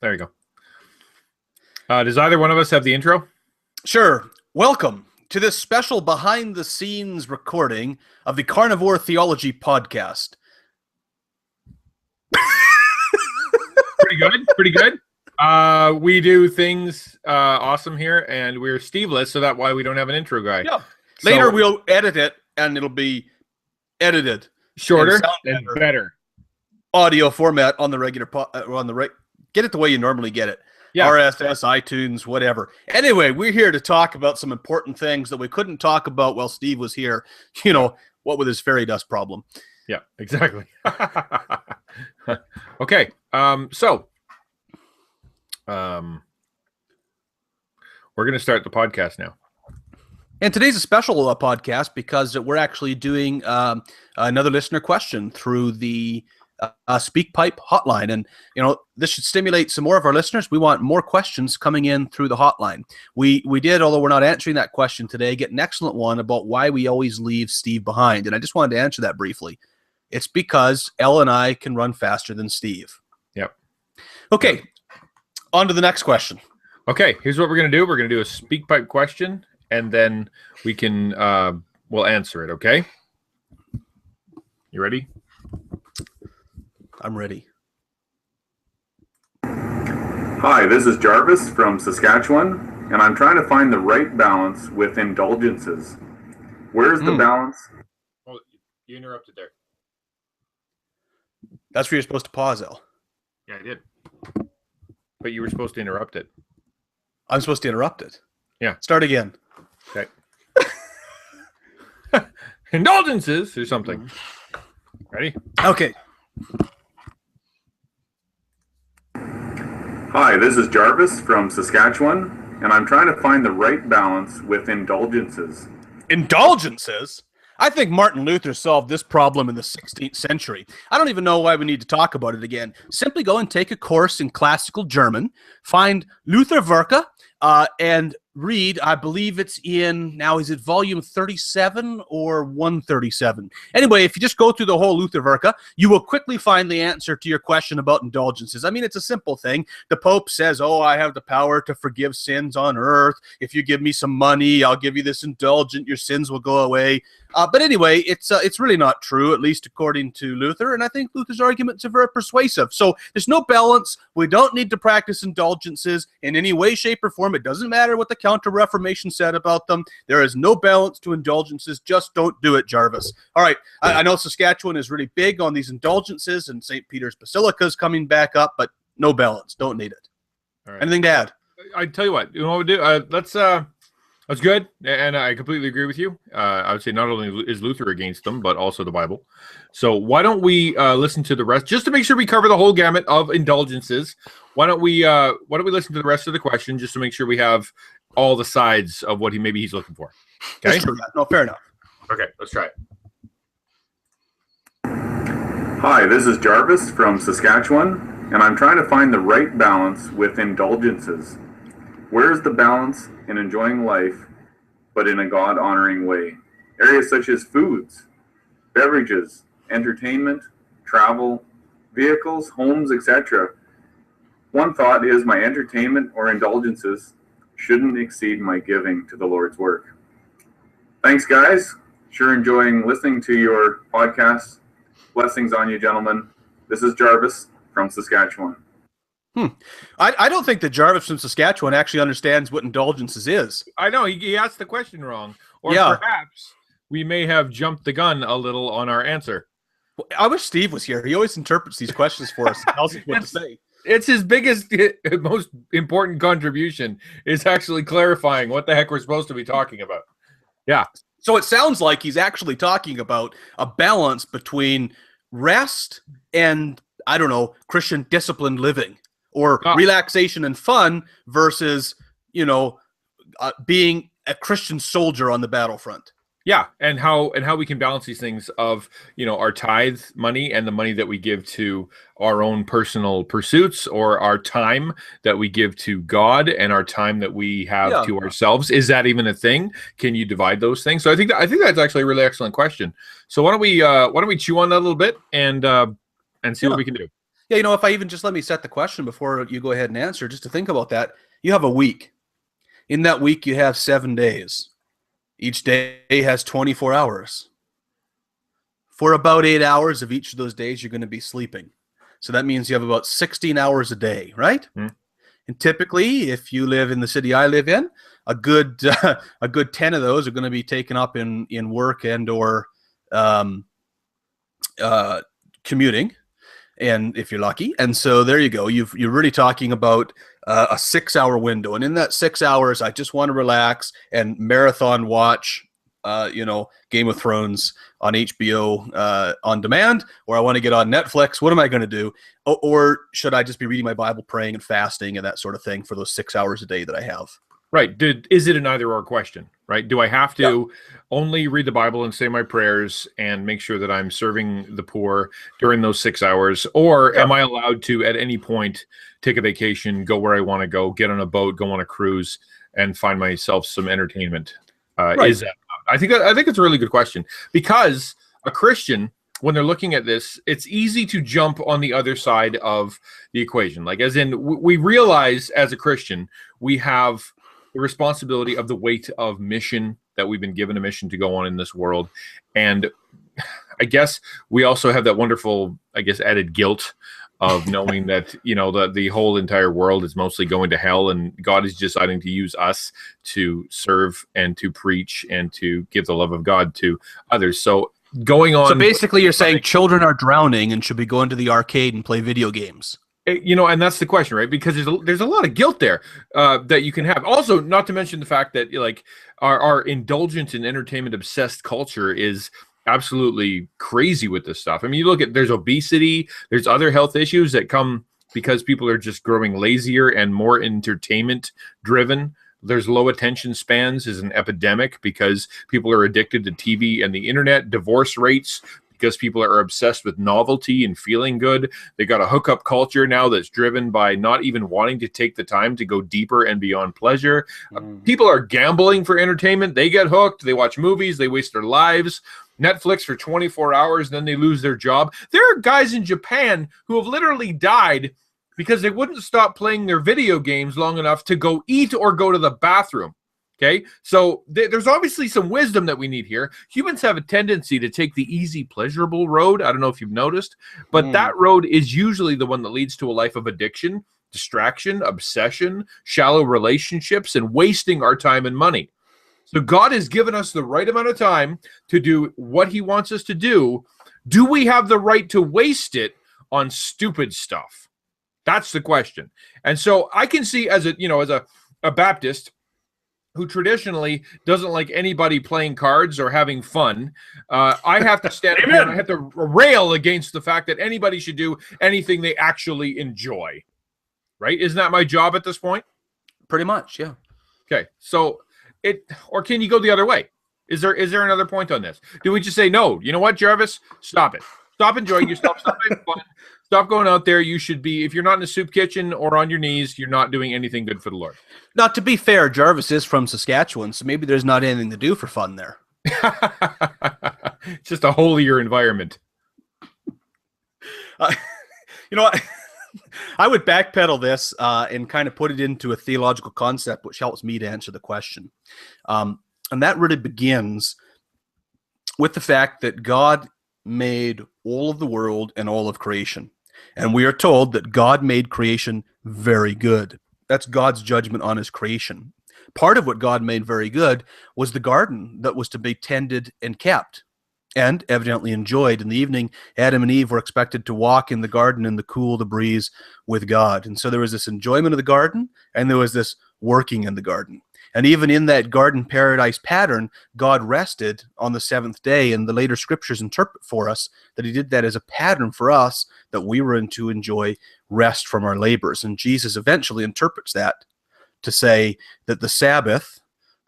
There you go. Does either one of us have the intro? Sure. Welcome to this special behind-the-scenes recording of the Carnivore Theology Podcast. Pretty good. Pretty good. We do things awesome here, and we're Steveless, so that's why we don't have an intro guy. Yeah. Later we'll edit it, and it'll be edited shorter and better audio format on the regular get it the way you normally get it. Yeah. RSS, iTunes, whatever. Anyway, we're here to talk about some important things that we couldn't talk about while Steve was here. You know, what with his fairy dust problem. Yeah, exactly. Okay. So we're going to start the podcast now. And today's a special podcast because we're actually doing another listener question through the SpeakPipe hotline. And, you know, this should stimulate some more of our listeners. We want more questions coming in through the hotline. We did, although we're not answering that question today, get an excellent one about why we always leave Steve behind. And I just wanted to answer that briefly. It's because Elle and I can run faster than Steve. Yep. Okay. On to the next question. Okay. Here's what we're going to do. We're going to do a SpeakPipe question, and then we can, we'll answer it. Okay. You ready? I'm ready. Hi, this is Jarvis from Saskatchewan, and I'm trying to find the right balance with indulgences. Where's the balance? Oh, you interrupted there. That's where you're supposed to pause, Elle. Yeah, I did. But you were supposed to interrupt it. I'm supposed to interrupt it? Yeah. Start again. Okay. Indulgences or something. Ready? Okay. Hi, this is Jarvis from Saskatchewan, and I'm trying to find the right balance with indulgences. Indulgences? I think Martin Luther solved this problem in the 16th century. I don't even know why we need to talk about it again. Simply go and take a course in classical German, find Luther Werke, and read, I believe it's in, now is it volume 37 or 137? Anyway, if you just go through the whole Luther Werke, you will quickly find the answer to your question about indulgences. I mean, it's a simple thing. The Pope says, oh, I have the power to forgive sins on earth. If you give me some money, I'll give you this indulgent, your sins will go away. But anyway, it's really not true, at least according to Luther, and I think Luther's arguments are very persuasive. So there's no balance. We don't need to practice indulgences in any way, shape, or form. It doesn't matter what the Counter-Reformation said about them. There is no balance to indulgences. Just don't do it, Jarvis. All right, I know Saskatchewan is really big on these indulgences, and St. Peter's Basilica is coming back up, but no balance. Don't need it. All right. Anything to add? I tell you what we do. That's good, and I completely agree with you. I would say not only is Luther against them, but also the Bible. So why don't we listen to the rest, just to make sure we cover the whole gamut of indulgences? Why don't we listen to the rest of the question, just to make sure we have all the sides of what he's looking for? Okay. That's true. No, fair enough. Okay, let's try it. Hi, this is Jarvis from Saskatchewan, and I'm trying to find the right balance with indulgences. Where's the balance in enjoying life, but in a God-honoring way? Areas such as foods, beverages, entertainment, travel, vehicles, homes, etc. One thought is my entertainment or indulgences shouldn't exceed my giving to the Lord's work. Thanks, guys. Sure enjoying listening to your podcast. Blessings on you, gentlemen. This is Jarvis from Saskatchewan. I don't think that Jarvis from Saskatchewan actually understands what indulgences is. I know, he asked the question wrong. Or perhaps we may have jumped the gun a little on our answer. I wish Steve was here. He always interprets these questions for us and tells us what to say. It's his biggest, most important contribution is actually clarifying what the heck we're supposed to be talking about. Yeah. So it sounds like he's actually talking about a balance between rest and, I don't know, Christian disciplined living. Or relaxation and fun versus, being a Christian soldier on the battlefront. Yeah, and how we can balance these things of, our tithe money and the money that we give to our own personal pursuits, or our time that we give to God and our time that we have to ourselves. Is that even a thing? Can you divide those things? So I think that's actually a really excellent question. So why don't we chew on that a little bit and see what we can do. Yeah, if I even just let me set the question before you go ahead and answer, just to think about that, you have a week. In that week, you have 7 days. Each day has 24 hours. For about 8 hours of each of those days, you're going to be sleeping. So that means you have about 16 hours a day, right? Mm. And typically, if you live in the city I live in, a good 10 of those are going to be taken up in work and or commuting, and if you're lucky. And so there you go. You're really talking about a 6-hour window. And in that 6 hours, I just want to relax and marathon watch, Game of Thrones on HBO on demand, or I want to get on Netflix. What am I going to do? Or should I just be reading my Bible, praying and fasting and that sort of thing for those 6 hours a day that I have? Right. Is it an either or question, right? Do I have to only read the Bible and say my prayers and make sure that I'm serving the poor during those 6 hours? Or am I allowed to, at any point, take a vacation, go where I want to go, get on a boat, go on a cruise, and find myself some entertainment? Right. Is that? I think it's a really good question, because a Christian, when they're looking at this, it's easy to jump on the other side of the equation. Like, as in, we realize as a Christian, we have the responsibility of the weight of mission, that we've been given a mission to go on in this world. And I guess we also have that wonderful, added guilt of knowing that, the whole entire world is mostly going to hell, and God is deciding to use us to serve and to preach and to give the love of God to others. So going on. So basically you're saying children are drowning and should be going to the arcade and play video games. And that's the question, right? Because there's a lot of guilt there that you can have. Also, not to mention the fact that our indulgence and entertainment obsessed culture is absolutely crazy with this stuff. I mean, you look at, there's obesity, there's other health issues that come because people are just growing lazier and more entertainment driven. There's low attention spans is an epidemic because people are addicted to TV and the internet. Divorce rates because people are obsessed with novelty and feeling good. They got a hookup culture now that's driven by not even wanting to take the time to go deeper and beyond pleasure. People are gambling for entertainment. They get hooked. They watch movies. They waste their lives. Netflix for 24 hours, then they lose their job. There are guys in Japan who have literally died because they wouldn't stop playing their video games long enough to go eat or go to the bathroom. Okay, so there's obviously some wisdom that we need here. Humans have a tendency to take the easy, pleasurable road. I don't know if you've noticed, but that road is usually the one that leads to a life of addiction, distraction, obsession, shallow relationships, and wasting our time and money. So God has given us the right amount of time to do what he wants us to do. Do we have the right to waste it on stupid stuff? That's the question. And so I can see as a Baptist who traditionally doesn't like anybody playing cards or having fun, I have to stand up and I have to rail against the fact that anybody should do anything they actually enjoy. Right? Isn't that my job at this point? Pretty much, yeah. Okay, so or can you go the other way? Is there another point on this? Do we just say, no, you know what, Jarvis? Stop it. Stop enjoying yourself. Stop having fun. Stop going out there. You should be, if you're not in a soup kitchen or on your knees, you're not doing anything good for the Lord. Now, to be fair, Jarvis is from Saskatchewan, so maybe there's not anything to do for fun there. It's just a holier environment. You know what? I would backpedal this and kind of put it into a theological concept, which helps me to answer the question. And that really begins with the fact that God made all of the world and all of creation. And we are told that God made creation very good. That's God's judgment on his creation. Part of what God made very good was the garden that was to be tended and kept and evidently enjoyed. In the evening, Adam and Eve were expected to walk in the garden in the cool of the breeze with God. And so there was this enjoyment of the garden, and there was this working in the garden. And even in that garden paradise pattern, God rested on the seventh day, and the later scriptures interpret for us that he did that as a pattern for us, that we were to enjoy rest from our labors. And Jesus eventually interprets that to say that the Sabbath,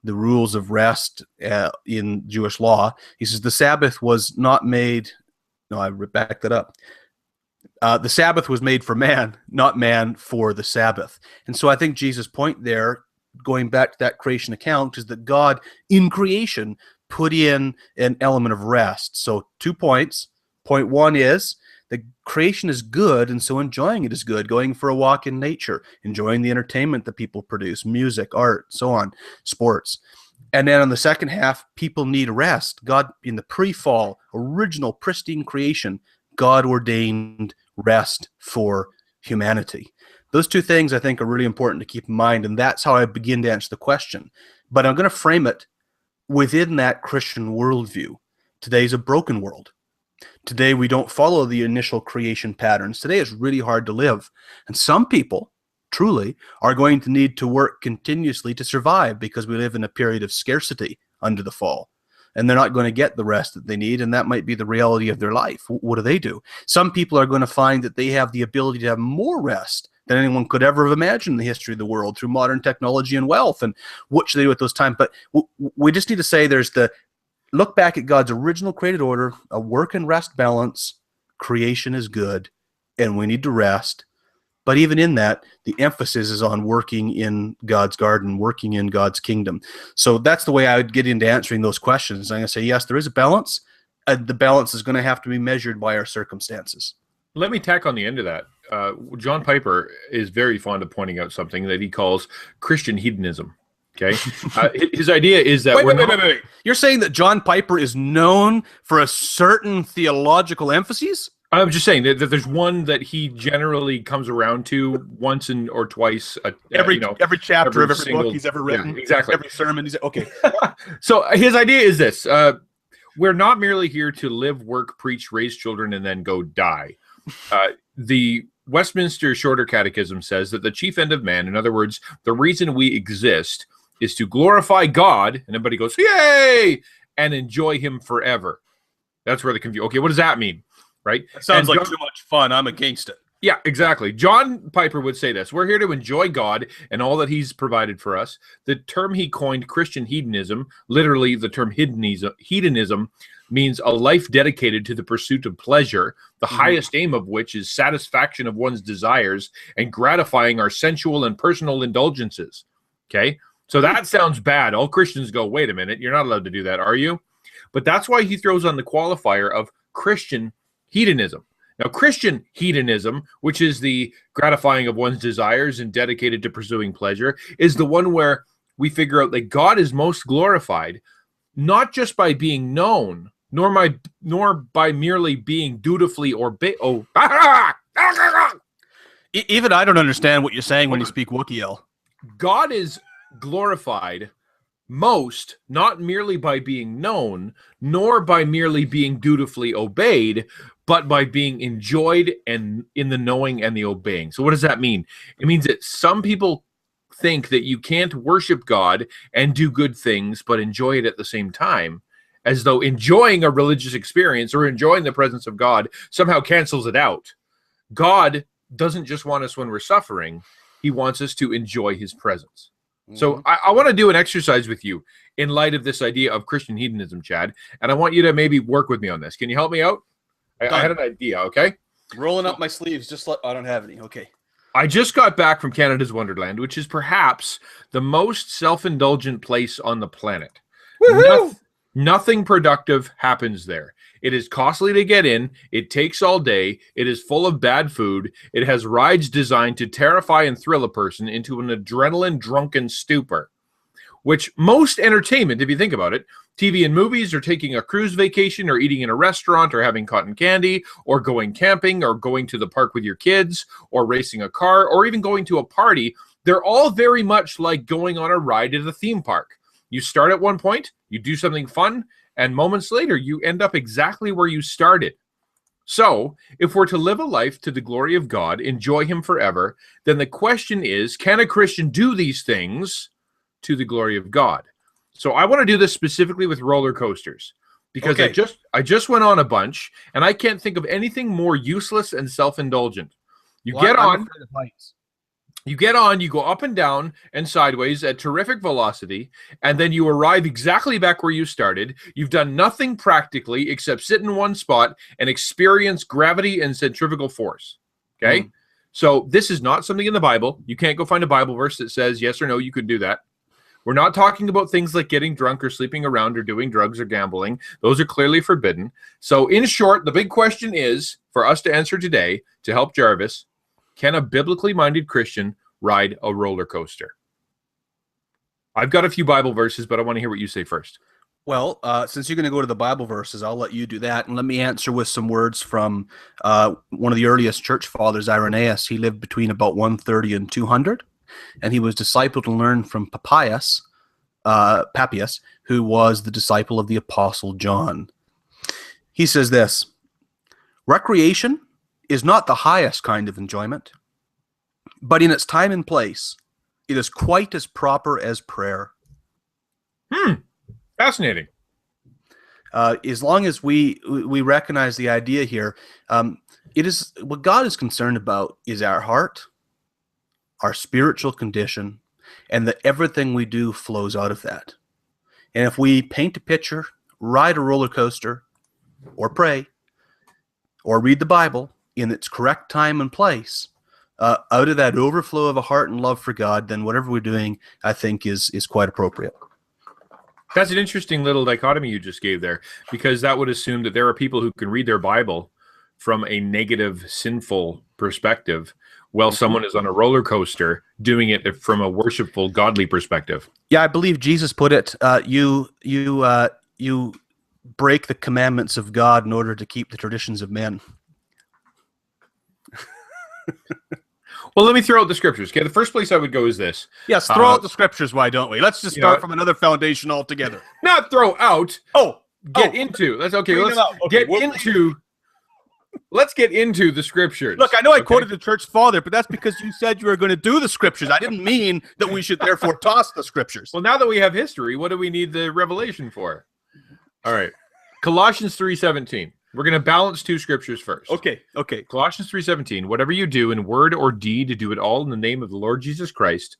the rules of rest in Jewish law, he says the Sabbath was not made, no, I back that up. The Sabbath was made for man, not man for the Sabbath. And so I think Jesus' point there, going back to that creation account, is that God in creation put in an element of rest. So 2 points. Point one is The creation is good, and so enjoying it is good. Going for a walk in nature, enjoying the entertainment that people produce, music, art, so on, sports. And then on the second half, people need rest. God, in the pre-fall, original, pristine creation, God ordained rest for humanity. Those two things I think are really important to keep in mind, and that's how I begin to answer the question. But I'm going to frame it within that Christian worldview. Today's a broken world. Today we don't follow the initial creation patterns. Today it's really hard to live. And some people, truly, are going to need to work continuously to survive because we live in a period of scarcity under the fall. And they're not going to get the rest that they need, and that might be the reality of their life. What do? Some people are going to find that they have the ability to have more rest than anyone could ever have imagined in the history of the world through modern technology and wealth. And what should they do at those times? But we just need to say there's the look back at God's original created order, a work and rest balance. Creation is good, and we need to rest. But even in that, the emphasis is on working in God's garden, working in God's kingdom. So that's the way I would get into answering those questions. I'm going to say, yes, there is a balance. The balance is going to have to be measured by our circumstances. Let me tack on the end of that. John Piper is very fond of pointing out something that he calls Christian hedonism. Okay, his idea is that wait. You're saying that John Piper is known for a certain theological emphasis? I'm just saying that there's one that he generally comes around to once or twice. Every chapter of every book he's ever written. Yeah, exactly. Every sermon he's okay. So his idea is this: we're not merely here to live, work, preach, raise children, and then go die. The Westminster Shorter Catechism says that the chief end of man, in other words, the reason we exist, is to glorify God, and everybody goes, yay, and enjoy him forever. That's where the confusion. Okay, what does that mean? Right? That sounds like too much fun. I'm against it. Yeah, exactly. John Piper would say this: we're here to enjoy God and all that he's provided for us. The term he coined, Christian hedonism, literally the term hedonism means a life dedicated to the pursuit of pleasure, the highest aim of which is satisfaction of one's desires and gratifying our sensual and personal indulgences. Okay? So that sounds bad. All Christians go, wait a minute, you're not allowed to do that, are you? But that's why he throws on the qualifier of Christian hedonism. Now, Christian hedonism, which is the gratifying of one's desires and dedicated to pursuing pleasure, is the one where we figure out that God is most glorified, not just by being known, nor by merely being dutifully Even I don't understand what you're saying when you speak Wookiee. God is glorified most not merely by being known, nor by merely being dutifully obeyed, but by being enjoyed and in the knowing and the obeying. So what does that mean? It means that some people think that you can't worship God and do good things, but enjoy it at the same time, as though enjoying a religious experience or enjoying the presence of God somehow cancels it out. God doesn't just want us when we're suffering. He wants us to enjoy his presence. So I want to do an exercise with you in light of this idea of Christian hedonism, Chad, and I want you to maybe work with me on this. Can you help me out? I had an idea, okay? Rolling up my sleeves, just like I don't have any. Okay. I just got back from Canada's Wonderland, which is perhaps the most self-indulgent place on the planet. Nothing productive happens there. It is costly to get in. It takes all day. It is full of bad food. It has rides designed to terrify and thrill a person into an adrenaline-drunken stupor, which most entertainment, if you think about it, TV and movies, or taking a cruise vacation, or eating in a restaurant, or having cotton candy, or going camping, or going to the park with your kids, or racing a car, or even going to a party, they're all very much like going on a ride at a theme park. You start at one point, you do something fun, and moments later, you end up exactly where you started. So, if we're to live a life to the glory of God, enjoy him forever, then the question is, can a Christian do these things to the glory of God? So I want to do this specifically with roller coasters, because I just went on a bunch, and I can't think of anything more useless and self-indulgent. You get on, you go up and down and sideways at terrific velocity, and then you arrive exactly back where you started. You've done nothing practically except sit in one spot and experience gravity and centrifugal force. Okay? So this is not something in the Bible. You can't go find a Bible verse that says yes or no, you could do that. We're not talking about things like getting drunk or sleeping around or doing drugs or gambling. Those are clearly forbidden. So in short, the big question is for us to answer today to help Jarvis, can a biblically minded Christian ride a roller coaster? I've got a few Bible verses, but I want to hear what you say first. Well, since you're going to go to the Bible verses, I'll let you do that. And let me answer with some words from one of the earliest church fathers, RNAs. He lived between about 130 and 200. And he was discipled and learned from Papias, who was the disciple of the Apostle John. He says this: recreation is not the highest kind of enjoyment, but in its time and place, it is quite as proper as prayer. Fascinating. As long as we recognize the idea here, it is what God is concerned about is our heart, our spiritual condition, and that everything we do flows out of that. And if we paint a picture, ride a roller coaster, or pray, or read the Bible in its correct time and place, out of that overflow of a heart and love for God, then whatever we're doing, I think, is quite appropriate. That's an interesting little dichotomy you just gave there, because that would assume that there are people who can read their Bible from a negative, sinful perspective, while someone is on a roller coaster doing it from a worshipful, godly perspective. Yeah, I believe Jesus put it, you break the commandments of God in order to keep the traditions of men. Well, let me throw out the scriptures. Okay, the first place I would go is this. Yes, throw out the scriptures, why don't we? Let's just start from another foundation altogether. Not throw out. Get into. That's okay. Let's get into the scriptures. Look, I know I quoted the church father, but that's because you said you were going to do the scriptures. I didn't mean that we should therefore toss the scriptures. Well, now that we have history, what do we need the revelation for? All right. Colossians 3:17. We're going to balance two scriptures first. Okay. Colossians 3:17. Whatever you do in word or deed, do it all in the name of the Lord Jesus Christ,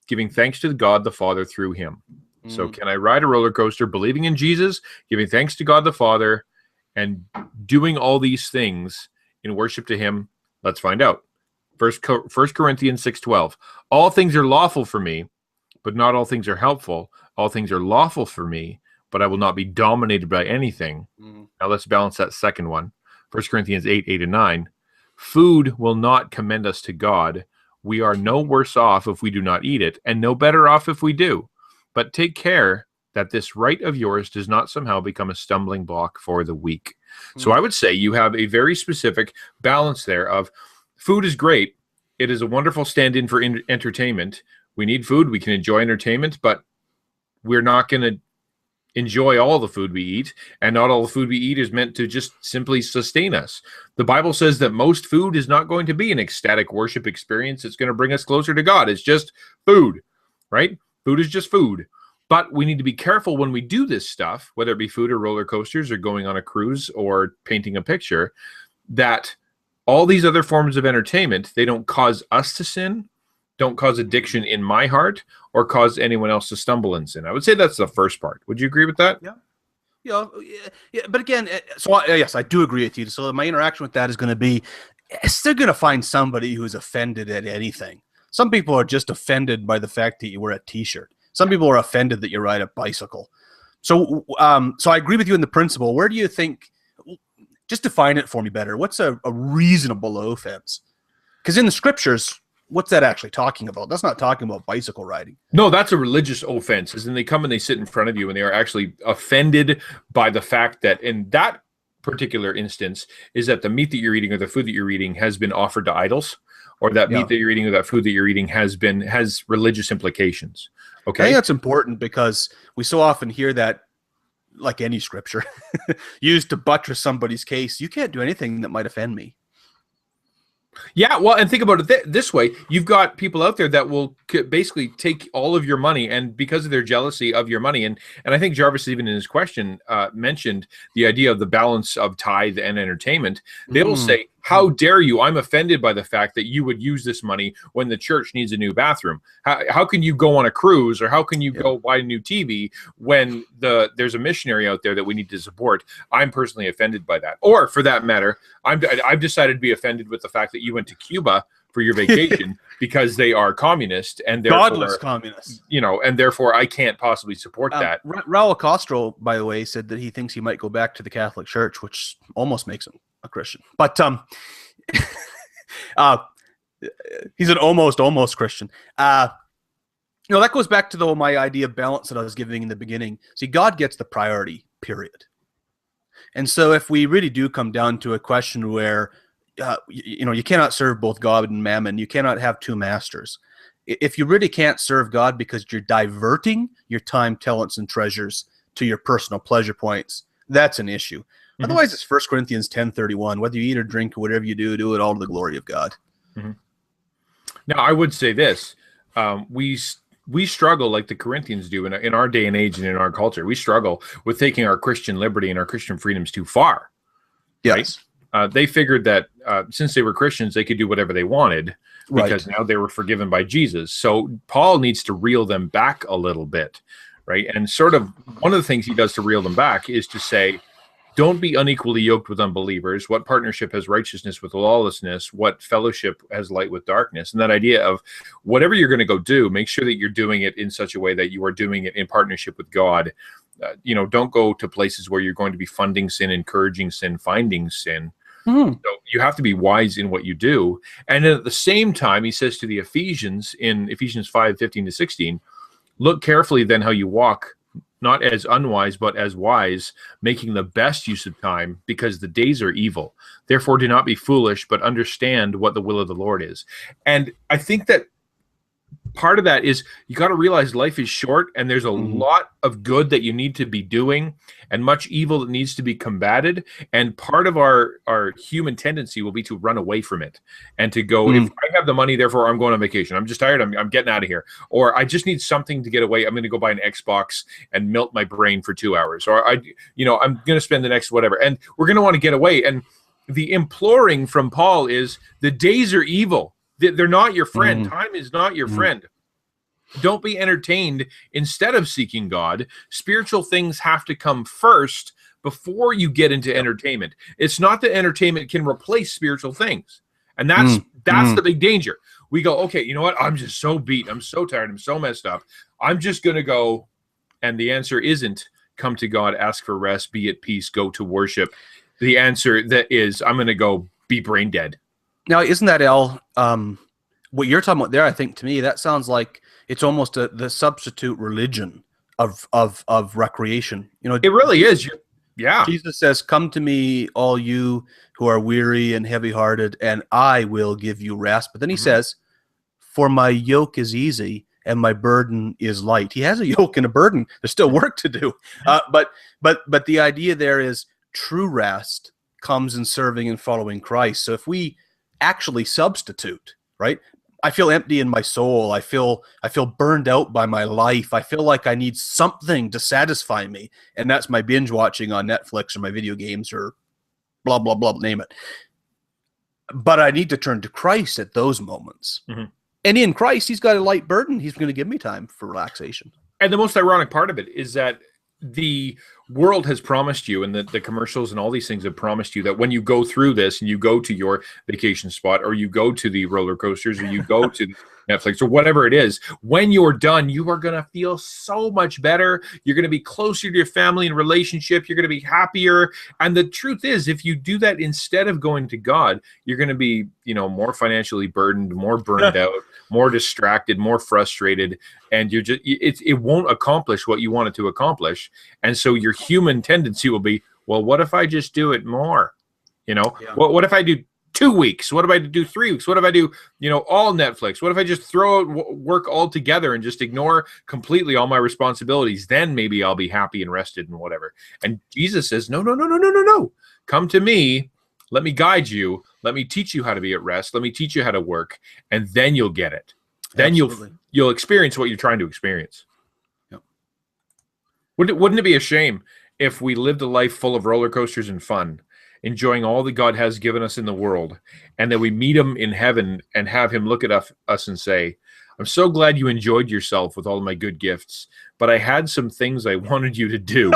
giving thanks to God the Father through him. So can I ride a roller coaster believing in Jesus, giving thanks to God the Father, and doing all these things in worship to him? Let's find out. First Corinthians 6:12. All things are lawful for me, but not all things are helpful. All things are lawful for me, but I will not be dominated by anything. Now let's balance that second one. 1 Corinthians 8:8 and 9. Food will not commend us to God. We are no worse off if we do not eat it, and no better off if we do. But take care that this right of yours does not somehow become a stumbling block for the weak. So I would say you have a very specific balance there of food is great. It is a wonderful stand-in for entertainment. We need food. We can enjoy entertainment, but we're not going to enjoy all the food we eat, and not all the food we eat is meant to just simply sustain us. The Bible says that most food is not going to be an ecstatic worship experience. It's going to bring us closer to God. It's just food, right? Food is just food. But we need to be careful when we do this stuff, whether it be food or roller coasters or going on a cruise or painting a picture, that all these other forms of entertainment, they don't cause us to sin, don't cause addiction in my heart, or cause anyone else to stumble in sin. I would say that's the first part. Would you agree with that? Yeah. But again, yes, I do agree with you. So my interaction with that is going to be, they're going to find somebody who's offended at anything. Some people are just offended by the fact that you wear a T-shirt. Some people are offended that you ride a bicycle. So I agree with you in the principle. Where do you think, just define it for me better, what's a reasonable offense? Because in the scriptures, what's that actually talking about? That's not talking about bicycle riding. No, that's a religious offense. As in they come and they sit in front of you and they are actually offended by the fact that in that particular instance is that the meat that you're eating or the food that you're eating has been offered to idols, or that meat that you're eating or that food that you're eating has religious implications. Okay. I think that's important because we so often hear that, like any scripture, used to buttress somebody's case. You can't do anything that might offend me. Yeah, well, and think about it this way. You've got people out there that will basically take all of your money, and because of their jealousy of your money, and I think Jarvis even in his question mentioned the idea of the balance of tithe and entertainment. They will say, how dare you? I'm offended by the fact that you would use this money when the church needs a new bathroom. How can you go on a cruise, or how can you go buy a new TV when there's a missionary out there that we need to support? I'm personally offended by that. Or for that matter, I've decided to be offended with the fact that you went to Cuba for your vacation because they are communist and therefore, Godless communists. And therefore I can't possibly support that. Raul Castro, by the way, said that he thinks he might go back to the Catholic Church, which almost makes him a Christian. But he's an almost Christian. That goes back to my idea of balance that I was giving in the beginning. See, God gets the priority, period. And so if we really do come down to a question where, you cannot serve both God and mammon, you cannot have two masters. If you really can't serve God because you're diverting your time, talents, and treasures to your personal pleasure points, that's an issue. Mm-hmm. Otherwise, it's 1 Corinthians 10:31. Whether you eat or drink or whatever you do, do it all to the glory of God. Mm-hmm. Now, I would say this. We struggle like the Corinthians do in our day and age and in our culture. We struggle with taking our Christian liberty and our Christian freedoms too far. Yes. Right? They figured that since they were Christians, they could do whatever they wanted because now they were forgiven by Jesus. So Paul needs to reel them back a little bit, right? And sort of one of the things he does to reel them back is to say, don't be unequally yoked with unbelievers. What partnership has righteousness with lawlessness? What fellowship has light with darkness? And that idea of whatever you're going to go do, make sure that you're doing it in such a way that you are doing it in partnership with God. Don't go to places where you're going to be funding sin, encouraging sin, finding sin. Mm-hmm. So you have to be wise in what you do. And then at the same time, he says to the Ephesians in Ephesians 5:15-16, look carefully then how you walk, not as unwise, but as wise, making the best use of time, because the days are evil. Therefore, do not be foolish, but understand what the will of the Lord is. And I think that part of that is you got to realize life is short, and there's a lot of good that you need to be doing and much evil that needs to be combated. And part of our human tendency will be to run away from it and to go, if I have the money, therefore I'm going on vacation. I'm just tired. I'm getting out of here. Or I just need something to get away. I'm going to go buy an Xbox and melt my brain for 2 hours. Or I'm going to spend the next whatever. And we're going to want to get away. And the imploring from Paul is the days are evil. They're not your friend. Time is not your friend. Don't be entertained instead of seeking God. Spiritual things have to come first before you get into entertainment. It's not that entertainment can replace spiritual things. And that's the big danger. We go, okay, you know what? I'm just so beat. I'm so tired. I'm so messed up. I'm just going to go. And the answer isn't come to God, ask for rest, be at peace, go to worship. The answer that is, I'm going to go be brain dead. Now, isn't that, Al, what you're talking about there? I think to me, that sounds like it's almost the substitute religion of recreation. It really is. Yeah. Jesus says, come to me, all you who are weary and heavy-hearted, and I will give you rest. But then he says, for my yoke is easy and my burden is light. He has a yoke and a burden. There's still work to do. But the idea there is true rest comes in serving and following Christ. So if we actually substitute, right? I feel empty in my soul. I feel burned out by my life. I feel like I need something to satisfy me. And that's my binge watching on Netflix or my video games or blah, blah, blah, name it. But I need to turn to Christ at those moments. And in Christ, he's got a light burden. He's going to give me time for relaxation. And the most ironic part of it is that the world has promised you, and the commercials and all these things have promised you that when you go through this and you go to your vacation spot or you go to the roller coasters or you go to Netflix or whatever it is, when you're done, you are going to feel so much better. You're going to be closer to your family and relationship. You're going to be happier. And the truth is, if you do that instead of going to God, you're going to be, more financially burdened, more burned out, more distracted, more frustrated, and it won't accomplish what you want it to accomplish. And so your human tendency will be, well, what if I just do it more? What if I do 2 weeks? What if I do 3 weeks? What if I do, all Netflix? What if I just throw out work all together and just ignore completely all my responsibilities? Then maybe I'll be happy and rested and whatever. And Jesus says, no. Come to me. Let me guide you. Let me teach you how to be at rest. Let me teach you how to work. And then you'll get it. Then you'll experience what you're trying to experience. Yep. Wouldn't it be a shame if we lived a life full of roller coasters and fun, enjoying all that God has given us in the world, and then we meet him in heaven and have him look at us and say, I'm so glad you enjoyed yourself with all of my good gifts, but I had some things I wanted you to do.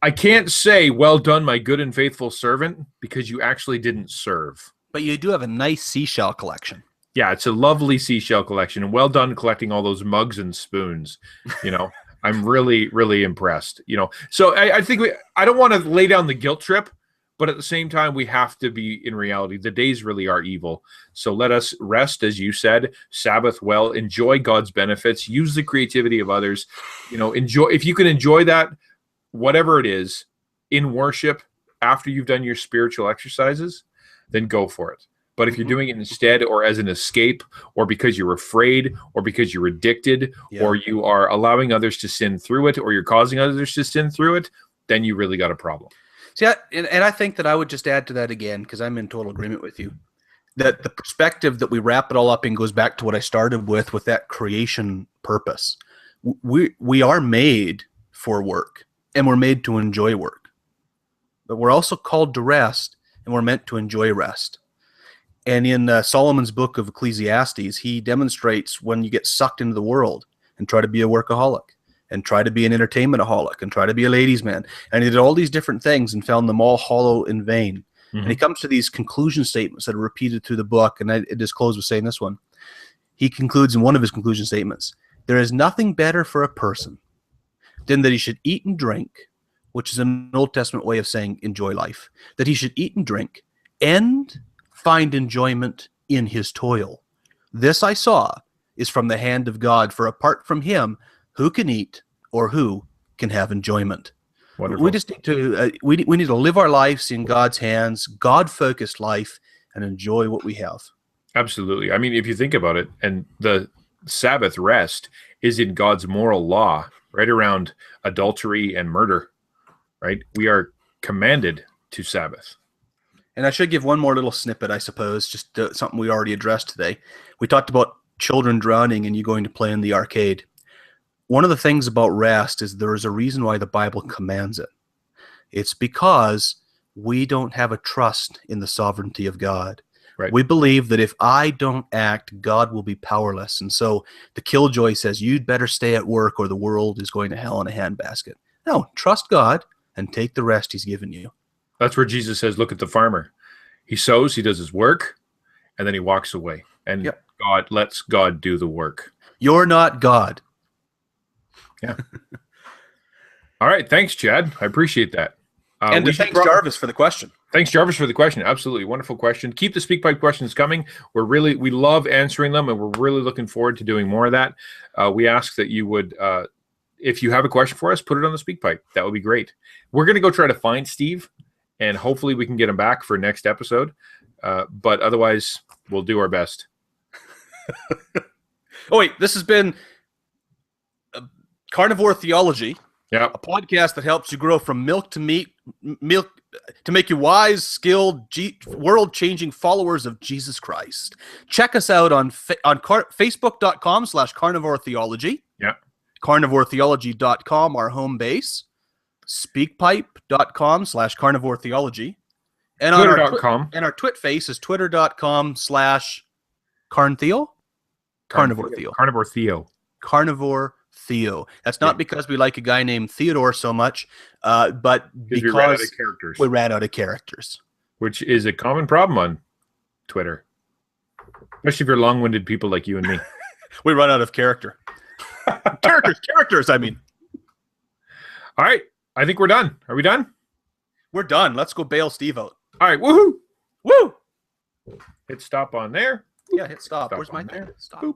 I can't say, well done, my good and faithful servant, because you actually didn't serve. But you do have a nice seashell collection. Yeah, it's a lovely seashell collection, and well done collecting all those mugs and spoons. You know, I'm really, really impressed. You know, so I think I don't want to lay down the guilt trip, but at the same time, we have to be in reality. The days really are evil. So let us rest, as you said, Sabbath well, enjoy God's benefits, use the creativity of others. You know, enjoy, if you can enjoy that, whatever it is, in worship after you've done your spiritual exercises, then go for it. But if you're doing it instead, or as an escape, or because you're afraid, or because you're addicted, or you are allowing others to sin through it, or you're causing others to sin through it, then you really got a problem. See, and I think that I would just add to that again, because I'm in total agreement with you, that the perspective that we wrap it all up in goes back to what I started with that creation purpose. We are made for work, and we're made to enjoy work. But we're also called to rest, and we're meant to enjoy rest. And in Solomon's book of Ecclesiastes, he demonstrates when you get sucked into the world and try to be a workaholic and try to be an entertainmentaholic and try to be a ladies' man. And he did all these different things and found them all hollow in vain. Mm-hmm. And he comes to these conclusion statements that are repeated through the book. And I just close with saying this one. He concludes in one of his conclusion statements, there is nothing better for a person than that he should eat and drink, which is an Old Testament way of saying enjoy life, that he should eat and drink and find enjoyment in his toil. This I saw is from the hand of God, for apart from him, who can eat or who can have enjoyment? Wonderful. We just need to we need to live our lives in God's hands, God-focused life, and enjoy what we have. Absolutely. I mean, if you think about it, and the Sabbath rest is in God's moral law, right around adultery and murder, right? We are commanded to Sabbath. And I should give one more little snippet, I suppose, just something we already addressed today. We talked about children drowning and you going to play in the arcade. One of the things about rest is there is a reason why the Bible commands it. It's because we don't have a trust in the sovereignty of God. Right. We believe that if I don't act, God will be powerless. And so the killjoy says, you'd better stay at work or the world is going to hell in a handbasket. No, trust God and take the rest he's given you. That's where Jesus says, look at the farmer. He sows, he does his work, and then he walks away. And God lets God do the work. You're not God. Yeah. All right. Thanks, Chad. I appreciate that. And thanks, Jarvis, for the question. Thanks, Jarvis, for the question. Absolutely. Wonderful question. Keep the SpeakPipe questions coming. We love answering them, and we're really looking forward to doing more of that. We ask that you would, if you have a question for us, put it on the SpeakPipe. That would be great. We're going to go try to find Steve, and hopefully we can get him back for next episode. But otherwise, we'll do our best. Oh, wait. This has been Carnivore Theology. Yeah, a podcast that helps you grow from milk to meat, milk to make you wise, skilled, world-changing followers of Jesus Christ. Check us out on Facebook.com/carnivoretheology. Yeah. Carnivoretheology.com, our home base. Speakpipe.com/carnivoretheology. And Twitter.com. And our twit face is twitter.com/carntheo. Carnivore Theo. Carnivore Theo. Carnivore Theo. That's not because we like a guy named Theodore so much, but because we ran out of characters. We ran out of characters. Which is a common problem on Twitter. Especially if you're long-winded people like you and me. We run out of character. Characters, I mean. All right. I think we're done. Are we done? We're done. Let's go bail Steve out. All right. Woohoo! Woo! Hit stop on there. Yeah, hit stop. Where's my thing? Stop. Boop.